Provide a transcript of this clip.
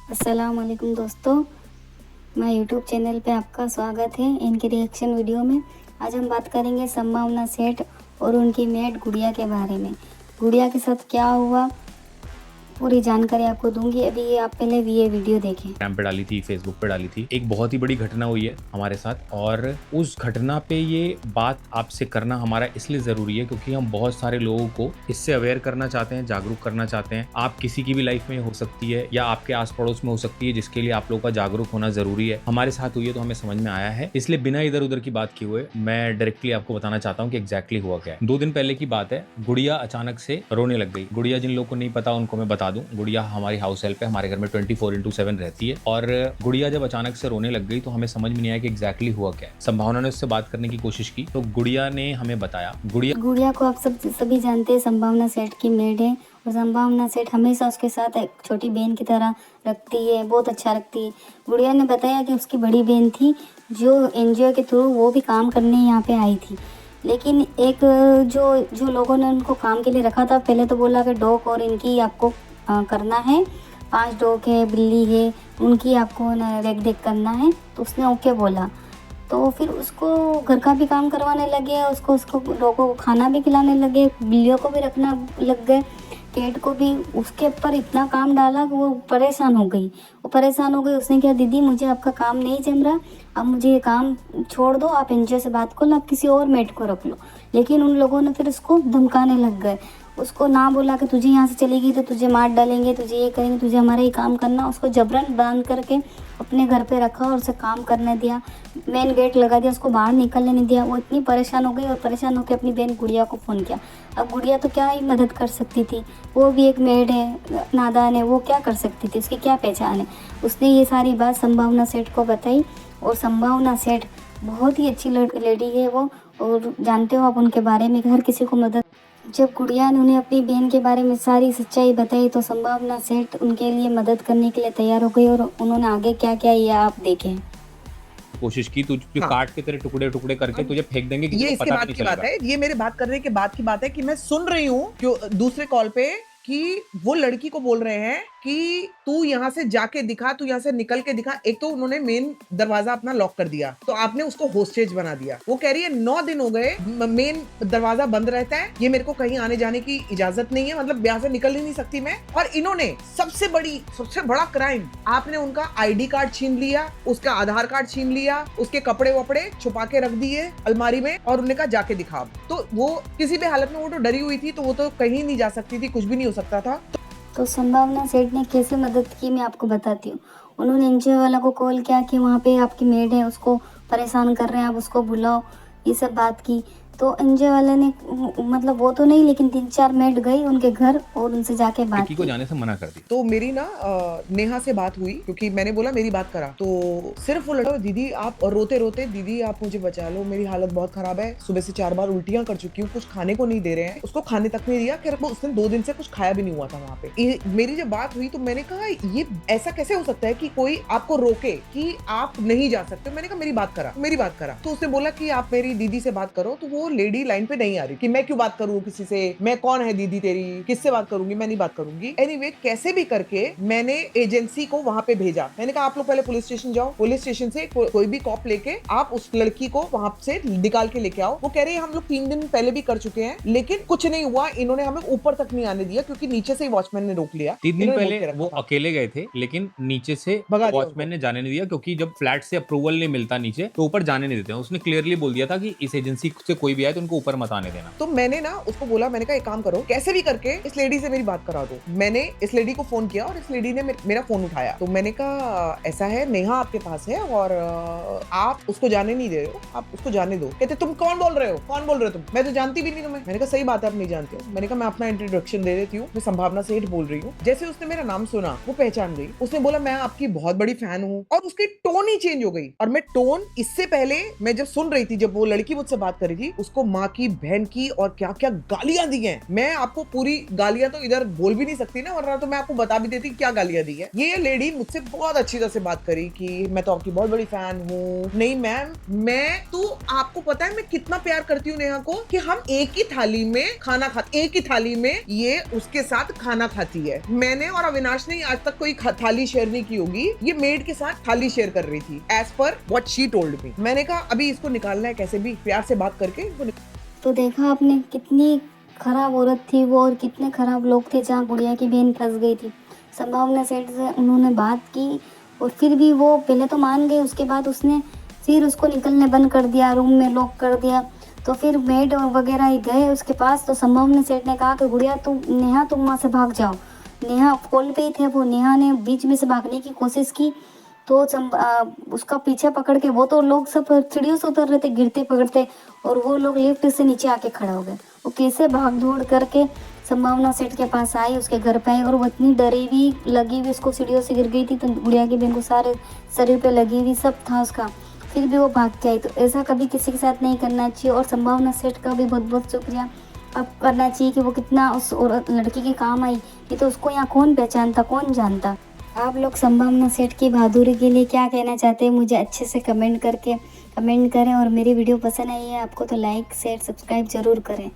अस्सलाम वालेकुम दोस्तों, मैं यूट्यूब चैनल पे आपका स्वागत है। इनके रिएक्शन वीडियो में आज हम बात करेंगे संभावना सेठ और उनकी मेट गुड़िया के बारे में। गुड़िया के साथ क्या हुआ पूरी जानकारी आपको दूंगी। अभी ये आप पहले भी ये वीडियो देखें। इंस्टाग्राम पे डाली थी, फेसबुक पे डाली थी। एक बहुत ही बड़ी घटना हुई है हमारे साथ और उस घटना पे ये बात आपसे करना हमारा इसलिए ज़रूरी है क्योंकि हम बहुत सारे लोगों को इससे अवेयर करना चाहते हैं, जागरूक करना चाहते हैं। आप किसी की भी लाइफ में हो सकती है या आपके आस पड़ोस में हो सकती है, जिसके लिए आप लोगों का जागरूक होना ज़रूरी है। हमारे साथ हुई है तो हमें समझ में आया है, इसलिए बिना इधर उधर की बात किए हुए मैं डायरेक्टली आपको बताना चाहता हूँ कि एग्जैक्टली हुआ क्या है। 2 दिन पहले की बात है, गुड़िया अचानक से रोने लग गई। गुड़िया जिन लोगों को नहीं पता उनको मैं बता दूं, गुड़िया हमारी हाउस हेल्प है, हमारे घर में 24/7 रहती है। और गुड़िया जब अचानक से रोने लग गई तो हमें समझ में नहीं आया कि एग्जैक्टली हुआ क्या है। संभावना ने उससे बात करने की कोशिश की तो गुड़िया ने हमें बताया। गुड़िया को आप सभी जानते हैं, संभावना सेठ की मेड है और संभावना सेठ हमेशा उसके साथ एक छोटी बहन की तरह रखती है, बहुत अच्छा रखती है। गुड़िया ने बताया कि उसकी बड़ी बहन थी जो एनजीओ के थ्रू वो भी काम करने यहाँ पे आई थी, लेकिन एक जो जो लोगों ने उनको काम के लिए रखा था, पहले तो बोला कि डॉग और इनकी आपको करना है, 5 डॉग है, बिल्ली है, उनकी आपको रेख देख करना है। तो उसने ओके बोला। तो फिर उसको घर का भी काम करवाने लगे, उसको उसको लोगों को खाना भी खिलाने लगे, बिल्लियों को भी रखना लग गए, कैट को भी। उसके ऊपर इतना काम डाला कि वो परेशान हो गई। उसने कहा, दीदी मुझे आपका काम नहीं जम रहा, अब मुझे ये काम छोड़ दो, आप एनजीओ से बात करो, आप किसी और मेट को रख लो। लेकिन उन लोगों ने फिर उसको धमकाने लग गए। उसको ना बोला कि तुझे यहाँ से चलेगी तो तुझे मार डालेंगे, तुझे ये करेंगे, तुझे हमारा ही काम करना। उसको जबरन बांध करके अपने घर पे रखा और उसे काम करने दिया, मेन गेट लगा दिया, उसको बाहर निकलने नहीं दिया। वो इतनी परेशान हो गई और परेशान होकर अपनी बहन गुड़िया को फ़ोन किया। अब गुड़िया तो क्या ही मदद कर सकती थी, वो भी एक मेड है, नादान है, वो क्या कर सकती थी, उसकी क्या पहचान है। उसने ये सारी बात संभावना सेठ को बताई और संभावना सेठ बहुत ही अच्छी लेडी है वो, और जानते हो आप उनके बारे में, हर किसी को मदद। जब गुड़िया ने उन्हें अपनी बहन के बारे में सारी सच्चाई बताई तो संभावना सेठ उनके लिए मदद करने के लिए तैयार हो गई और उन्होंने आगे क्या क्या ये आप देखें। कोशिश की तुझे काट के तेरे टुकड़े टुकड़े करके तुझे फेंक देंगे, ये इसके बाद की बात है, ये मेरे बात करने के बाद की बात है कि मैं सुन रही हूँ दूसरे कॉल पे कि वो लड़की को बोल रहे हैं कि तू यहाँ से जाके दिखा, तू यहाँ से निकल के दिखा। एक तो उन्होंने मेन दरवाजा अपना लॉक कर दिया तो आपने उसको होस्टेज बना दिया। वो कह रही है 9 दिन हो गए मेन दरवाजा बंद रहता है, ये मेरे को कहीं आने जाने की इजाजत नहीं है, मतलब यहाँ से निकल ही नहीं सकती मैं। और इन्होंने सबसे बड़ा क्राइम, आपने उनका आईडी कार्ड छीन लिया, उसका आधार कार्ड छीन लिया, उसके कपड़े वपड़े छुपा के रख दिए अलमारी में और उन्होंने कहा जाके दिखा। तो वो किसी भी हालत में, वो तो डरी हुई थी, तो वो तो कहीं नहीं जा सकती थी, कुछ भी नहीं हो सकता था। तो संभावना सेठ ने कैसे मदद की मैं आपको बताती हूँ। उन्होंने एनजीओ वाला को कॉल किया कि वहाँ पे आपकी मेड है, उसको परेशान कर रहे हैं, आप उसको बुलाओ, ये सब बात की। तो एनजीओ वाले ने, मतलब वो तो नहीं, लेकिन 3-4 मेड गई उनके घर और उनसे जाके बात को जाने से मना कर दी। तो मेरी ना नेहा से बात हुई क्योंकि मैंने बोला मेरी बात करा, तो सिर्फ वो लड़का, दीदी आप, और रोते रोते, दीदी आप मुझे बचा लो, मेरी हालत बहुत खराब है, सुबह से 4 बार उल्टियां कर चुकी हूँ, कुछ खाने को नहीं दे रहे हैं। उसको खाने तक नहीं दिया, खैर उसने 2 दिन से कुछ खाया भी नहीं हुआ था वहाँ पे। मेरी जब बात हुई तो मैंने कहा ये ऐसा कैसे हो सकता है कि कोई आपको रोके कि आप नहीं जा सकते। मैंने कहा मेरी बात करा। तो उसने बोला कि आप मेरी दीदी से बात करो। तो वो लेडी लाइन पे नहीं आ रही कि मैं क्यों बात करूँ किसी से, मैं कौन है दीदी तेरी, किससे बात करूंगी, मैं नहीं बात करूंगी। एनीवे कैसे भी करके मैंने एजेंसी को वहां पे भेजा। मैंने कहा आप लोग पहले पुलिस स्टेशन जाओ, पुलिस स्टेशन से कोई भी कॉप लेके आप उस लड़की को वहां से निकाल के लेके आओ। वो कह रहे हैं हम लोग 3 दिन पहले भी कर चुके हैं लेकिन कुछ नहीं हुआ, इन्होंने हमें ऊपर तक नहीं आने दिया क्योंकि नीचे से ही वॉचमैन ने रोक लिया। 3 दिन पहले वो अकेले गए थे लेकिन नीचे से वॉचमैन ने जाने नहीं दिया क्योंकि जब फ्लैट से अप्रूवल नहीं मिलता नीचे तो ऊपर जाने नहीं देते। उसने क्लियरली बोल दिया था कि इस एजेंसी से कोई भी आए तो उनको ऊपर मत आने देना। तो मैंने ना उसको बोला, मैंने कहा एक काम करो, कैसे भी करके इस लेडी से मेरी बात करा दो। मैंने इस लेडी को फोन किया और इस लेडी ने मेरा फोन उठाया। तो मैंने कहा ऐसा है, नेहा आपके पास है और आप उसको जाने नहीं दे रहे हो, आप उसको जाने दो। कहते तुम कौन बोल रहे हो तुम, मैं तो जानती भी नहीं तुम्हें। मैंने कहा सही बात है, आप नहीं जानते हो। मैंने कहा मैं अपना इंट्रोडक्शन दे देती हूँ, मैं संभावना सेठ बोल रही हूँ। जैसे उसने मेरा नाम सुना वो पहचान गई, उसने बोला मैं आपकी बहुत बड़ी फैन हूँ, और उसकी टोन ही चेंज हो गई। और मैं टोन इससे पहले मैं जब सुन रही थी, जब वो लड़की मुझसे बात कर रही थी, उसको माँ की, बहन की और क्या क्या गालियां दी हैं। मैं आपको पूरी गालियां तो इधर बोल भी नहीं सकती ना, वरना तो मैं आपको बता भी देती क्या गालियां दी है। ये लेडी मुझसे बहुत अच्छी तरह से बात करी कि मैं तो आपकी बहुत बड़ी फैन हूँ। नहीं मैम, मैं तो आपको पता है मैं कितना प्यार करती हूँ नेहा को, कि हम एक ही थाली में खाना खाते, एक ही थाली में ये उसके साथ खाना खाती है। मैंने और अविनाश ने आज तक कोई थाली शेयर नहीं की होगी, ये मेड के साथ थाली शेयर कर रही थी, as per what she told me. मैंने कहा अभी इसको निकालना है कैसे भी, प्यार से बात करके इसको तो देखा आपने कितनी खराब औरत थी वो और कितने खराब लोग थे जहाँ गुड़िया की बहन फंस गई थी। संभावना सेठ से उन्होंने बात की और फिर भी वो पहले तो मान गई, उसके बाद उसने फिर उसको निकलने बंद कर दिया, रूम में लॉक कर दिया। तो फिर मेड वगैरह ही गए उसके पास, तो संभावना सेठ ने कहा कि गुड़िया तुम, नेहा तुम वहाँ से भाग जाओ। नेहा कॉल पे ही थे वो, नेहा ने बीच में से भागने की कोशिश की तो उसका पीछे पकड़ के, वो तो लोग सब सीढ़ियों से उतर रहे थे गिरते पकड़ते, और वो लोग लिफ्ट से नीचे आके खड़ा हो गए। वो कैसे भाग दौड़ करके संभावना सेठ के पास आई, उसके घर पे आई, और वो इतनी डरी हुई लगी हुई, उसको सीढ़ियों से गिर गई थी तो गुड़िया की बहन को सारे शरीर पे लगी हुई सब था उसका, फिर भी वो भाग के आई। तो ऐसा कभी किसी के साथ नहीं करना चाहिए। और संभावना सेठ का भी बहुत बहुत शुक्रिया अब करना चाहिए कि वो कितना उस लड़की के काम आई, ये तो उसको यहाँ कौन पहचानता, कौन जानता। आप लोग संभावना सेठ की बहादुरी के लिए क्या कहना चाहते हैं, मुझे अच्छे से कमेंट करें। और मेरी वीडियो पसंद आई है आपको तो लाइक शेयर सब्सक्राइब ज़रूर करें।